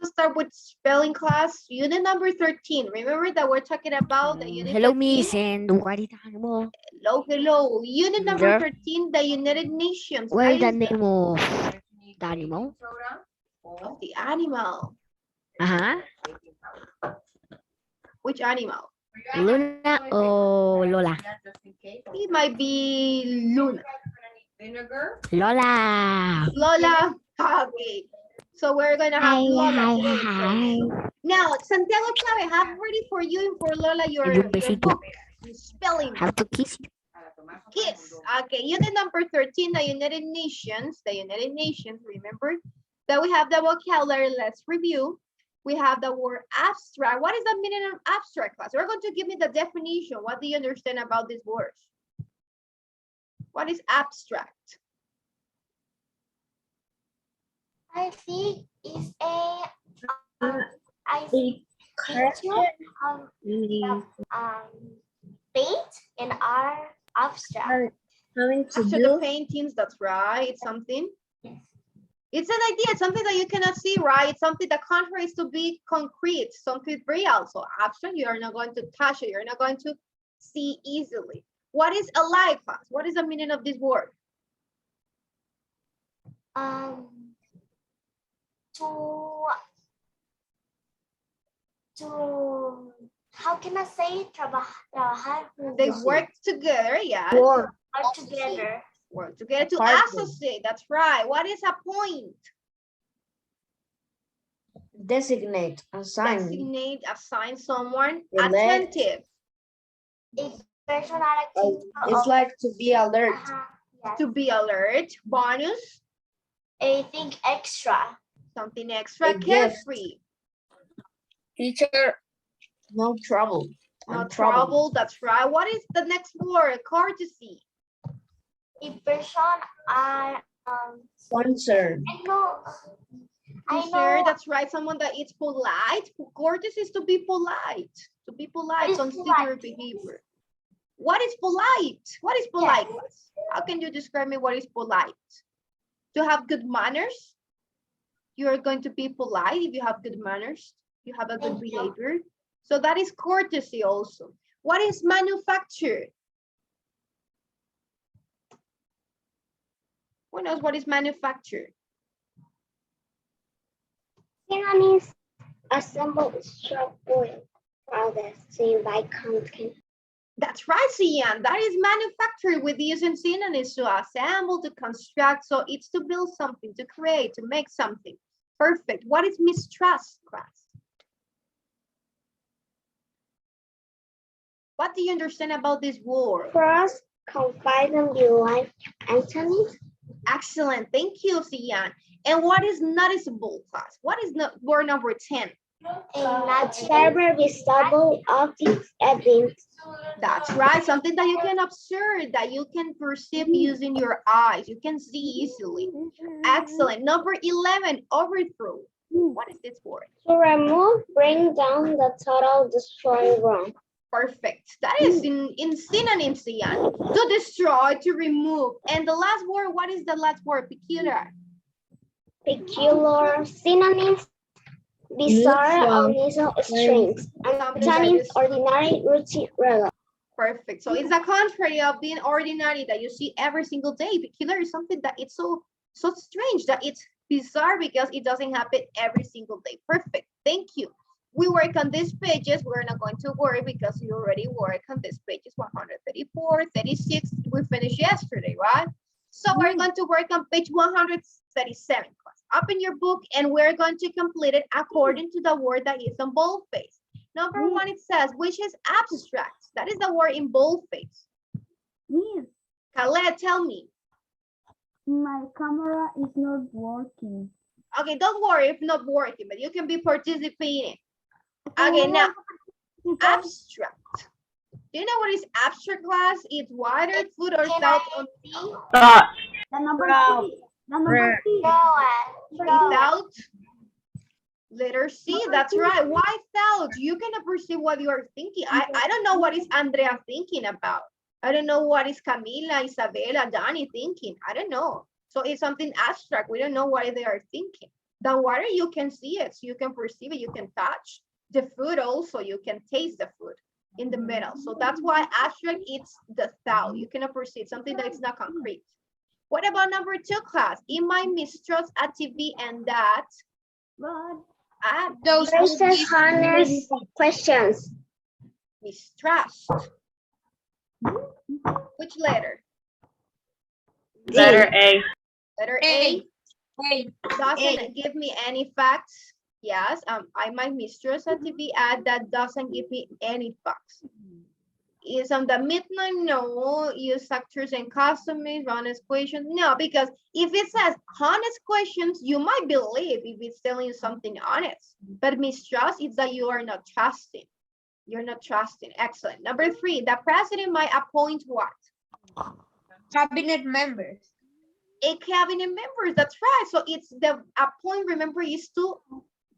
start with spelling class, unit number 13. Remember that we're talking about the unit Hello, 13? Miss, and what is the name of Hello, hello. Unit number 13, the United Nations. what That is the is name of the animal? of the animal. Uh-huh. Which animal? Luna or Lola? It might be Luna. Lola. Lola. Okay. So we're going to have Lola today. Hi. Now, Santiago Chávez, have ready for you and for Lola Y un your besito. book. Spelling. Have to kiss you. Kiss. Okay, unit number 13, the United Nations. The United Nations, remember that we have the vocabulary. Let's review. We have the word abstract. What is the meaning of abstract, class? We're going to give me the definition. What do you understand about these words? What is abstract? I think it's a paint and are abstract. After the paintings, that's right. It's something. Yes. It's an idea, it's something that you cannot see, right? It's something that contraries to be concrete, something real. So abstract, you are not going to touch it. You're not going to see easily. What is alive, class? What is the meaning of this word? To how can I say trabajar? They work together, yes. Work together. Work together to associate, that's right. What is a point? Designate, assign. Designate, assign someone. Elect. Attentive. It's like to be alert. Yes. To be alert. Bonus. I think extra. Something extra. A gift. Carefree. Teacher, no trouble. No trouble, that's right. What is the next word? Courtesy. A person are Concern. I know. That's right. Someone that is polite. Courtesy is to be polite. To be polite, consider behavior. What is polite? What is polite? Yes. How can you describe me what is polite? To have good manners. You are going to be polite if you have good manners. You have a good behavior. So that is courtesy also. What is manufacture? Who knows what is manufacture? Synonym assemble shop oil products seen by content. That's right, Sian. That is manufacture with using synonyms to assemble, to construct. So it's to build something, to create, to make something. Perfect. What is mistrust, class? What do you understand about this word? Trust, confidence, belief, antonyms. Excellent. Thank you, Sian. And what is noticeable, class? What is word number 10? Observer, visible, objects, evidence. That's right. Something that you can observe, that you can perceive using your eyes. You can see easily. Excellent. Number 11, overthrow. What is this word? To remove, bring down, the total, destroy, wrong. Perfect. That is in synonyms, Ian. To destroy, to remove. And the last word, what is the last word? Peculiar. Peculiar, synonyms, bizarre, unusual, strange. Antonyms, ordinary, routine, regular. Perfect. So it's the contrary of being ordinary that you see every single day. Peculiar is something that it's so strange, that it's bizarre because it doesn't happen every single day. Perfect. Thank you. We work on these pages. We're not going to worry because you already work on these pages 134, 36. We finished yesterday, right? So we're going to work on page 137. Up in your book, and we're going to complete it according to the word that is on boldface. Number 1, it says, which is abstract. That is the word in boldface. Yes. Khaled, tell me. My camera is not working. Okay, don't worry if not working, but you can be participating. Okay, now, abstract. Do you know what is abstract, class? It's water, food, or south on The number C. The number C. without letter C. That's right. Why thought? You cannot perceive what you are thinking. I don't know what is Andrea thinking about. I don't know what is Camila, Isabella, Dani thinking. I don't know. So it's something abstract. We don't know what they are thinking. The water, you can see it, so you can perceive it, you can touch. The food also, you can taste the food in the middle. So that's why abstract, it's the thought. You cannot perceive something that is not concrete. What about number 2, class? It might mistrust a TV and that. Those honest questions. Mistrust. Which letter? Letter A. Letter A. A. Doesn't give me any facts. Yes, I might mistrust a TV ad that doesn't give me any facts. Is on the midnight? No. Use actors and customers, honest questions? No, because if it says honest questions, you might believe if it's telling you something honest. But mistrust is that you are not trusting. You're not trusting. Excellent. Number 3, the president might appoint what? Cabinet members. A cabinet member. That's right. So it's the appoint, remember, is to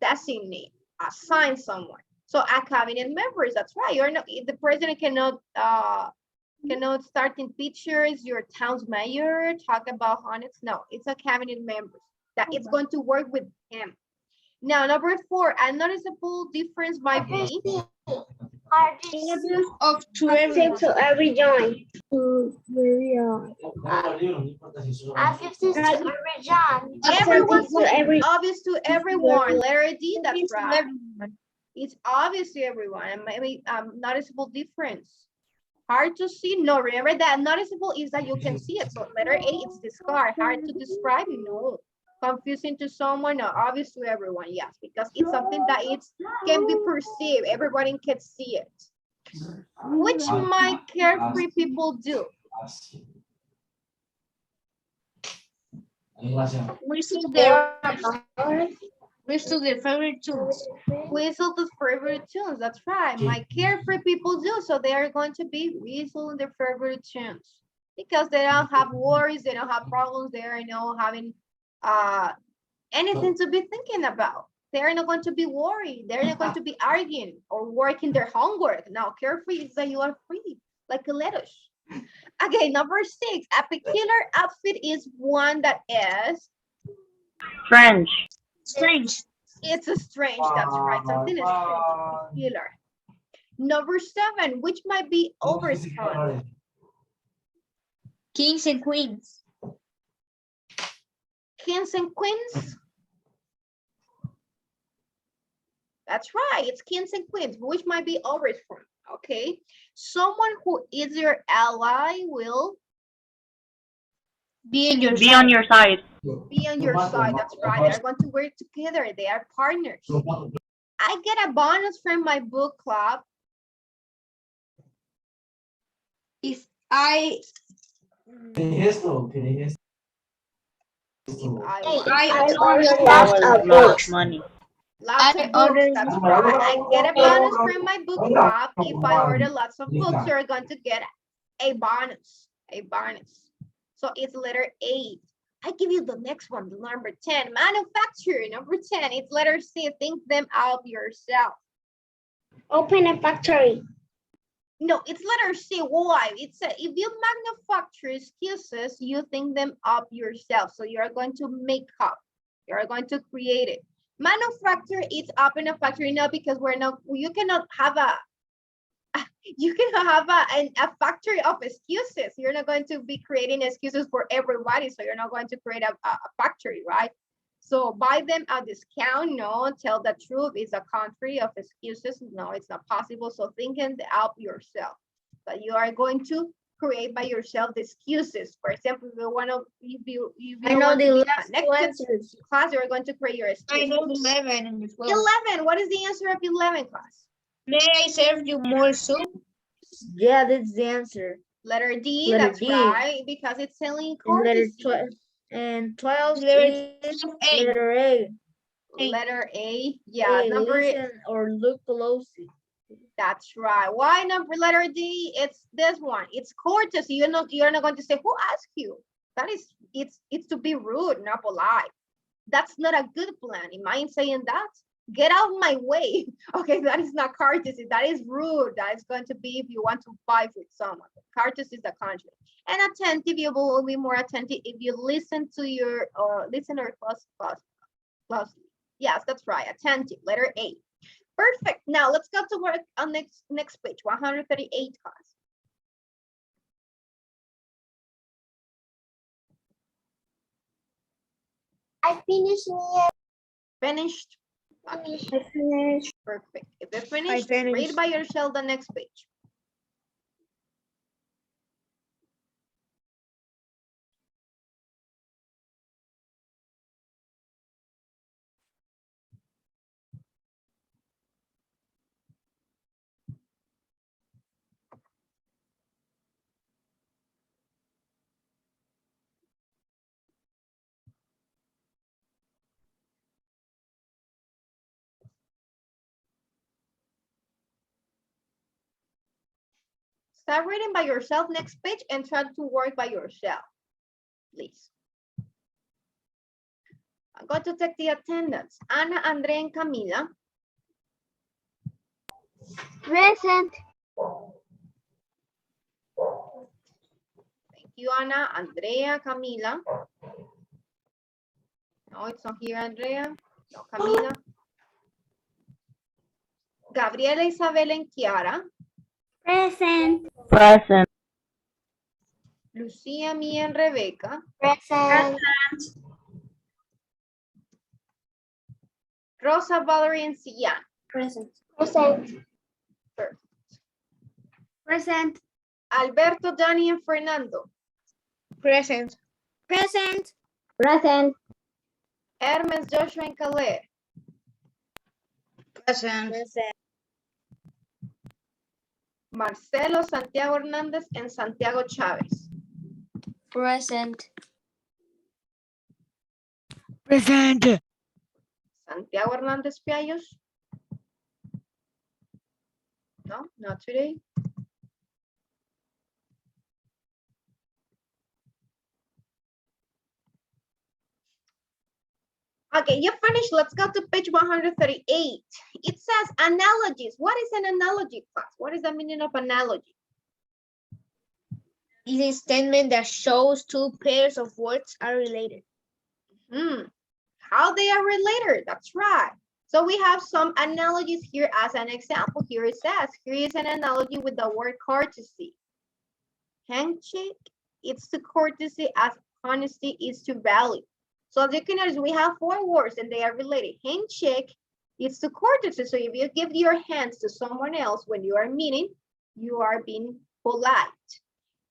designate, assign someone. So a cabinet members, that's right. You're not, the president cannot start in pictures, your town's mayor, talk about honest. No, it's a cabinet member that it's going to work with him. Now, number 4, a noticeable difference might be Of to Active to every joint. everyone, To every obvious to everyone. Letter D, that's right. It's obvious to everyone. And maybe noticeable difference. Hard to see? No, remember that noticeable is that you can see it. So letter A, it's discard. Hard to describe? No. Confusing to someone? No. Obvious to everyone? Yes, because it's something that can be perceived. Everybody can see it. Which might carefree people do? whistle their favorite tunes. Whistle the favorite tunes. That's right. My carefree people do. So they are going to be whistling their favorite tunes because they don't have worries. They don't have problems. They are not having anything to be thinking about. They're not going to be worried. They're not going to be arguing or working their homework. Now, carefree is that you are free, like a lettuce. Okay, number 6. A peculiar outfit is one that is French. Strange. it's a strange. That's right. Something is strange, peculiar. Number 7, which might be overstrong. Kings and queens. Kings and queens. That's right. It's kings and queens, which might be overstrong. Okay. Someone who is your ally will Be on your Be on your side. be on your side. That's right. They're going to work together. They are partners. I get a bonus from my book club If I I order lots of books. Money. lots I of books. order- That's right. I get a bonus from my book club. If I order lots of books, you're going to get a bonus. A bonus. So it's letter A. I give you the next one, the number 10. Manufacturing, number 10. It's letter C. Think them out yourself. Open a factory. No, it's letter C. Why? It's if you manufacture excuses, you think them up yourself. So you're going to make up. You're going to create it. Manufacture, it's up in a factory now because you cannot have a factory of excuses. You're not going to be creating excuses for everybody. So you're not going to create a factory, right? So buy them at discount. No, tell the truth. It's a country of excuses. No, it's not possible. So thinking out yourself. But you are going to create by yourself the excuses. For example, if you want to, if you I know want the to be last two connected answers. to class, you're going to create your I excuses. know 11 and 12. 11. What is the answer of 11, class? May I serve you more soup? Yeah, that's the answer. Letter D. Letter That's D. right, because it's telling And letter courtesy. 12 and 12 Letter is A. letter A. Letter A. Yeah, A, number. listen or look closely. That's right. Why number letter D? It's this one. It's courtesy. You're not going to say, who asked you? That is, it's to be rude, not polite. That's not a good plan. You mind saying that? Get out of my way. Okay, that is not courtesy. That is rude. That is going to be if you want to fight with someone. Courtesy is the contrary. And attentive, you will be more attentive if you listen to your listen or closely. Yes, that's right. Attentive. Letter A. Perfect. Now let's go to work on next page. 138 class. I finished near. Finished. I finished. Perfect. If you're finished, read finished. by yourself the next page. Start reading by yourself next page and try to work by yourself, please. I'm going to take the attendance. Ana, Andrea, and Camila. Present. Thank you, Ana, Andrea, Camila. No, it's not here, Andrea. No, Camila. Gabriela, Isabel, and Kiara. Present. Present. Lucia, Mia, and Rebecca. Present. Rosa, Valerie, and Sian. Present. Present. Present. Alberto, Dani, and Fernando. Present. Present. Present. Hermes, Joshua, and Caleb. Present. Marcelo, Santiago Hernández, and Santiago Chávez. Present. Present. Santiago Hernández Piallos. No, not today. Okay, you finished. Let's go to page 138. It says analogies. What is an analogy, class? What is the meaning of analogy? It is a statement that shows two pairs of words are related. How they are related? That's right. So we have some analogies here as an example. Here it says, here is an analogy with the word courtesy. Handshake, it's to courtesy as honesty is to value. So as you can notice, we have 4 words and they are related. Handshake, it's to courtesy. So if you give your hands to someone else when you are meeting, you are being polite.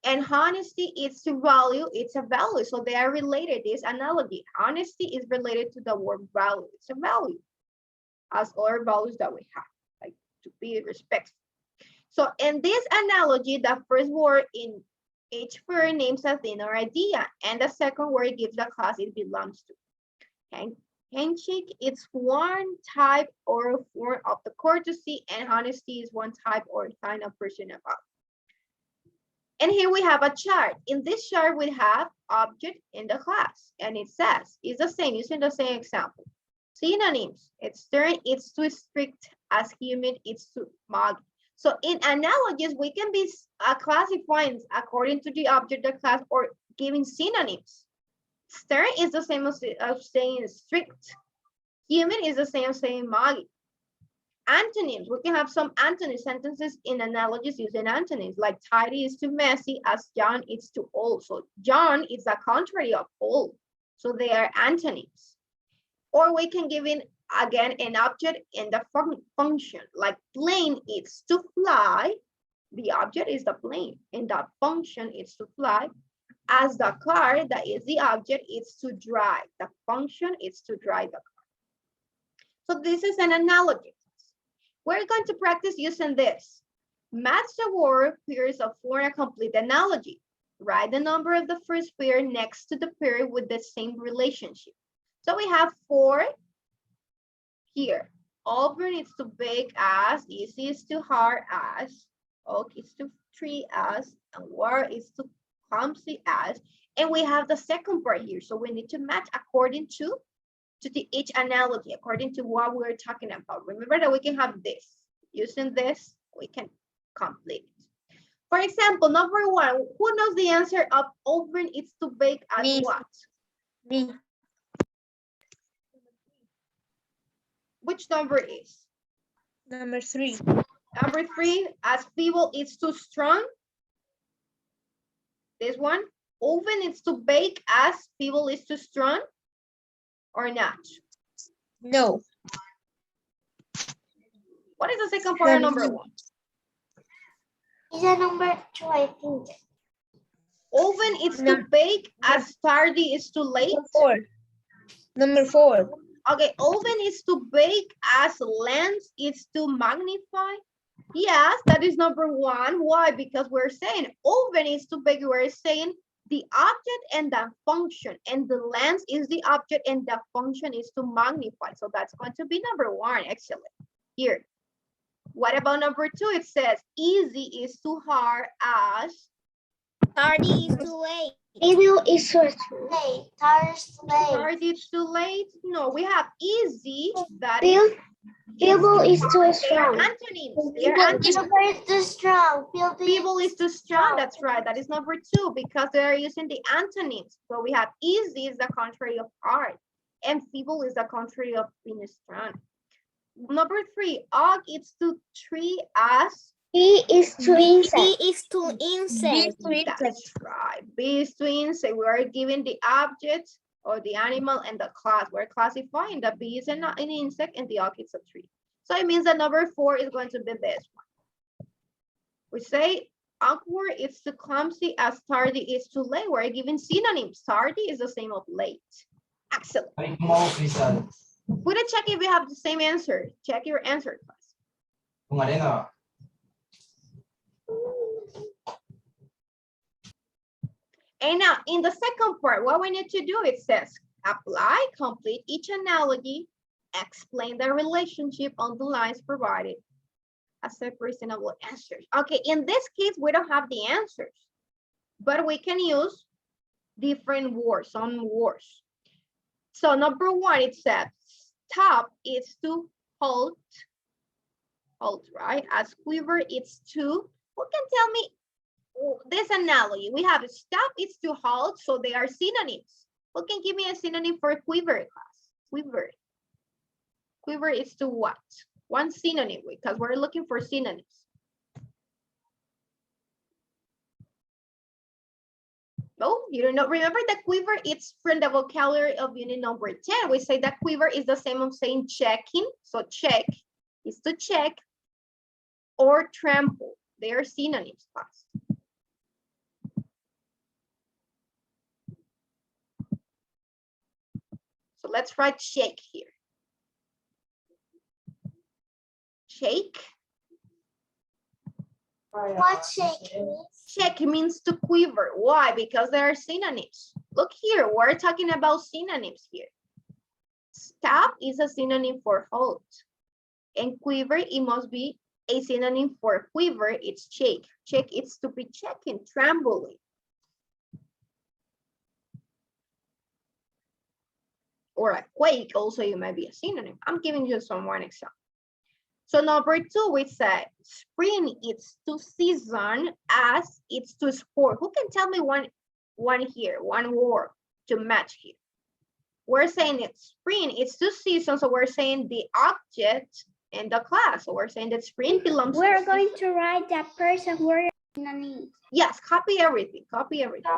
And honesty is to value, it's a value. So they are related, this analogy. Honesty is related to the word value. It's a value as other values that we have, like to be respectful. So in this analogy, the first word in each pair names a thing or idea, and the second word gives the class it belongs to. Handshake, it's one type or form of the courtesy, and honesty is one type or kind of person about. And here we have a chart. In this chart, we have object in the class, and it says it's the same, using the same example. Synonyms, it's stern, it's too strict, as humid, it's too muggy. So in analogies, we can be classifying according to the object of the class or giving synonyms. Stern is the same as saying strict. Humid is the same as saying muggy. Antonyms, we can have some antonym sentences in analogies using antonyms, like tidy is too messy, as John is too old. So John is the contrary of old. So they are antonyms. Or we can give in again an object in the function, like plane is to fly. The object is the plane, and the function is to fly. As the car, that is the object, is to drive. The function is to drive the car. So this is an analogy. We're going to practice using this. Match the word pairs of form a complete analogy. Write the number of the first pair next to the pair with the same relationship. So we have 4 here. Auburn is to bake as, easy is to hard as, oak is to tree as, and war is to clumsy as. And we have the second part here. So we need to match according to each analogy, according to what we're talking about. Remember that we can have this. Using this, we can complete it. For example, number 1, who knows the answer of oven is to bake as Me. what? Me. Which number is? Number 3. Number 3, as feeble is too strong. This one, oven is to bake as feeble is too strong or not? No. What is the second part of number 1? Is a number 2, I think. Oven is to bake as tardy is too late. Number 4. Okay, oven is to bake as lens is to magnify. Yes, that is number 1. Why? Because we're saying oven is to bake. We're saying the object and the function, and the lens is the object and the function is to magnify. So that's going to be number 1. Excellent. Here. What about number 2? It says easy is too hard as Tardy is too late. Evil is too late. Thursday. tardy is too late. No, we have easy. That Feel, is feeble is too they are strong. antonyms. They are antonyms. Feeble is too strong. Feeble is too strong. That's right. That is number 2 because they are using the antonyms. So we have easy is the contrary of hard, and feeble is the contrary of being strong. Number 3, og is to tree as. He is too insect. is to insect. That's right. B is to insect. We are giving the object or the animal and the class. We're classifying the bee is an insect and the og is a tree. So it means that number 4 is going to be this one. We say awkward is too clumsy as tardy is too late. We're giving synonyms. Tardy is the same of late. Excellent. Put a check if you have the same answer. Check your answer, class. And now in the second part, what we need to do, it says apply, complete each analogy, explain the relationship on the lines provided, accept reasonable answers. Okay, in this case, we don't have the answers, but we can use different words, some words. So number 1, it says stop is to halt, right? As quiver, it's to, who can tell me this analogy? We have stop is to halt, so they are synonyms. Who can give me a synonym for quiver, class? Quiver. Quiver is to what? One synonym, because we're looking for synonyms. No, you don't know. Remember that quiver, it's from the vocabulary of unit number 10. We say that quiver is the same of saying checking. So check is to check, or trample. They are synonyms, class. So let's write shake here. Shake. What shake means? Shake means to quiver. Why? Because there are synonyms. Look here, we're talking about synonyms here. Stop is a synonym for halt. And quiver, it must be a synonym for quiver. It's shake. Shake is to be checking, trembling. Or a quake, also you might be a synonym. I'm giving you some one example. So number 2, we said spring it's to season as it's to sport. Who can tell me one here, one word to match here? We're saying it's spring, it's to season, so we're saying the object and the class. So we're saying that spring belongs We're to going season. to write that person word in a name. Yes, copy everything, copy everything.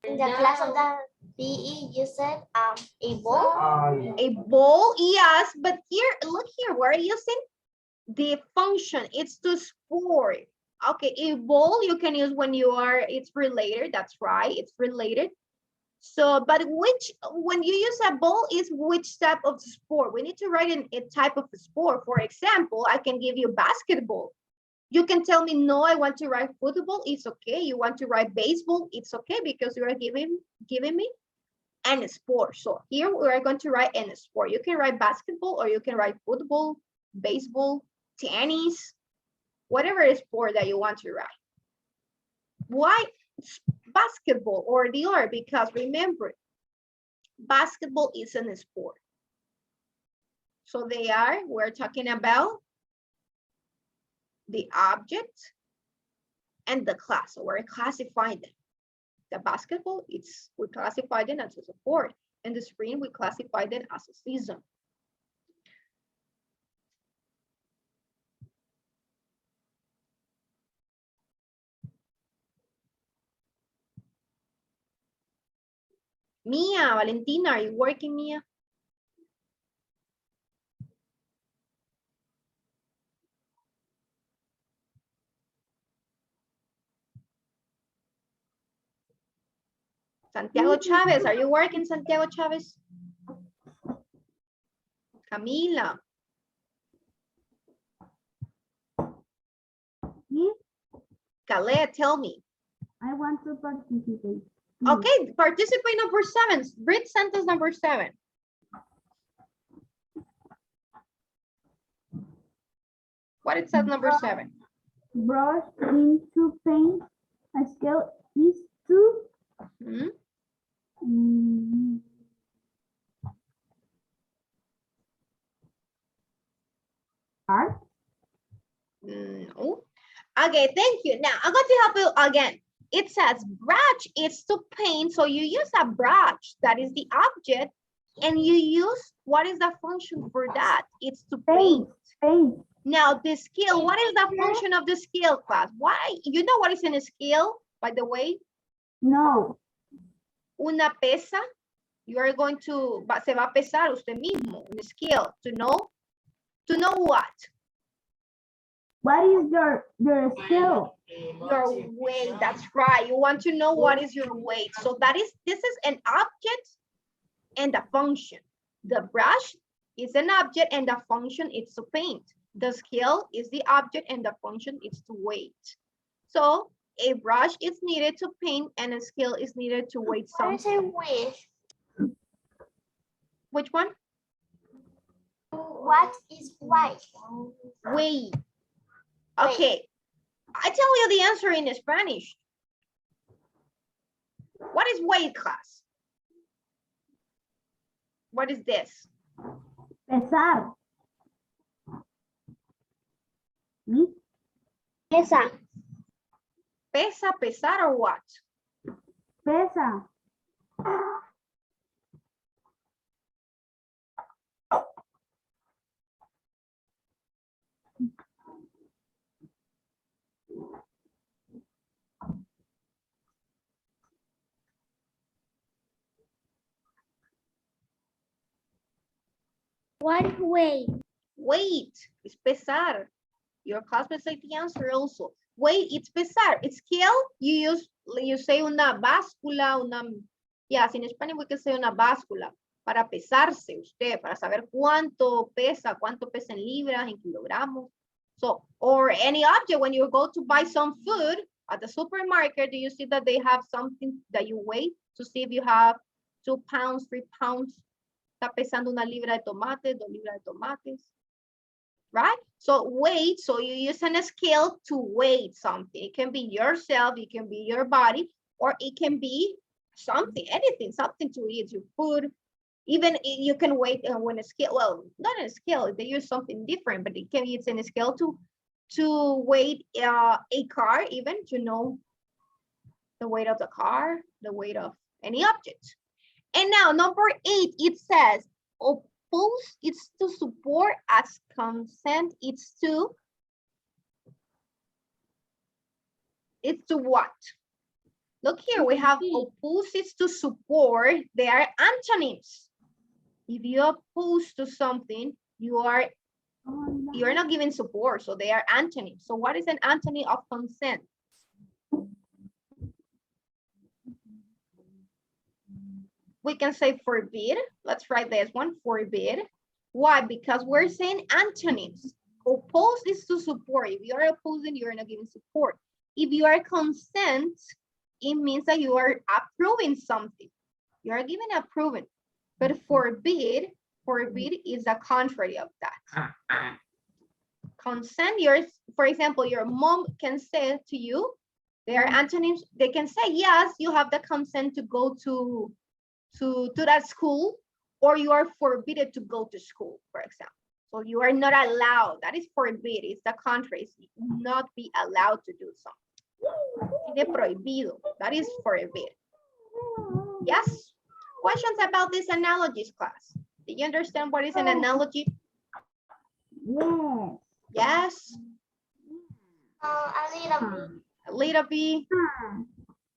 In the class of the PE, you said a ball. A ball, yes, but here, look here, we're using the function. It's to sport. Okay, a ball you can use when you are, it's related, that's right, it's related. So, but when you use a ball is which type of sport? We need to write in a type of sport. For example, I can give you basketball. You can tell me, no, I want to write football, it's okay. You want to write baseball, it's okay, because you are giving me an sport. So here we are going to write an sport. You can write basketball or you can write football, baseball, tennis, whatever sport that you want to write. Why basketball or the other? Because remember, basketball is a sport. So we're talking about the object and the class. So we're classifying them. The basketball, we classify them as a sport. And the spring, we classify them as a season. Mia, Valentina, are you working, Mia? Santiago Chavez, are you working, Santiago Chavez? Camila. Yes, Calais, tell me. I want to participate. Okay, participate number 7. Read sentence number 7. What it says number 7? Brush into paint. A scale is to Hmm? art. No. Okay, thank you. Now, I'm going to help you again. It says brush is to paint. So you use a brush, that is the object, and you use, what is the function for that? It's to paint. Paint. Now, the scale, what is the function of the scale, class? Why? You know what is in a scale, by the way? No. Una pesa. You are going to, se va a pesar usted mismo, in a scale, to know what? What is your scale? Your weight, that's right. You want to know what is your weight. So this is an object and a function. The brush is an object and the function is to paint. The scale is the object and the function is to weight. So a brush is needed to paint and a scale is needed to weight something. Which one? What is white? Weight. Okay. I tell you the answer in Spanish. What is weight, class? What is this? Pesar. ¿Sí? Pesa. Pesa, pesar, or what? Pesa. What is weight? Weight is pesar. Your classmates say the answer also. Weight, it's pesar. It's scale, you say una báscula, yes, in Spanish we can say una báscula, para pesarse usted, para saber cuánto pesa en libras, en kilogramos. So, or any object, when you go to buy some food at the supermarket, do you see that they have something that you weigh to see if you have 2 pounds, 3 pounds? Está pesando una libra de tomate, 2 libras de tomates. Right? So weight, so you use a scale to weigh something. It can be yourself, it can be your body, or it can be something, anything, something to eat, your food. Even you can weigh when a scale, well, not a scale, they use something different, but it can be, it's in a scale to weigh a car, even to know the weight of the car, the weight of any object. And now number 8, it says, oppose, it's to support, as consent, it's to what? Look here, we have opposes to support, they are antonyms. If you oppose to something, you're not giving support, so they are antonyms. So what is an antony of consent? We can say forbid. Let's write this one, forbid. Why? Because we're saying antonyms. Oppose is to support. If you are opposing, you're not giving support. If you are consent, it means that you are approving something. You are giving approving. But forbid is the contrary of that. Consent, for example, your mom can say to you, they are antonyms. They can say, yes, you have the consent to go to that school, or you are forbidden to go to school, for example. So you are not allowed. That is forbid. It's the contrary. It's not be allowed to do something. Tiene prohibido. That is forbid. Yes? Questions about these analogies, class? Do you understand what is an analogy? Yeah. Yes? A little bit. A little bit.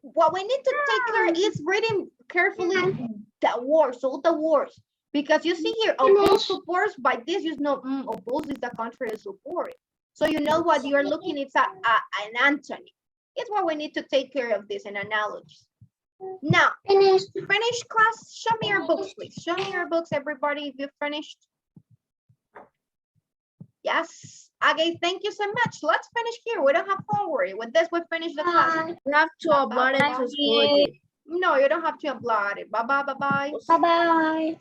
What we need to take care is reading carefully the words, all the words. Because you see here, oppose supports, by this you know, oppose is the contrary of support. So you know what you're looking, it's an antony. It's what we need to take care of this in analogies. Now, Finished. finished class, show me your books, please. Show me your books, everybody, if you finished. Yes. Okay, thank you so much. Let's finish here. We don't have homework. With this, we finish the class. You have to upload it to school. No, you don't have to apply it. Bye-bye, bye-bye. Bye-bye.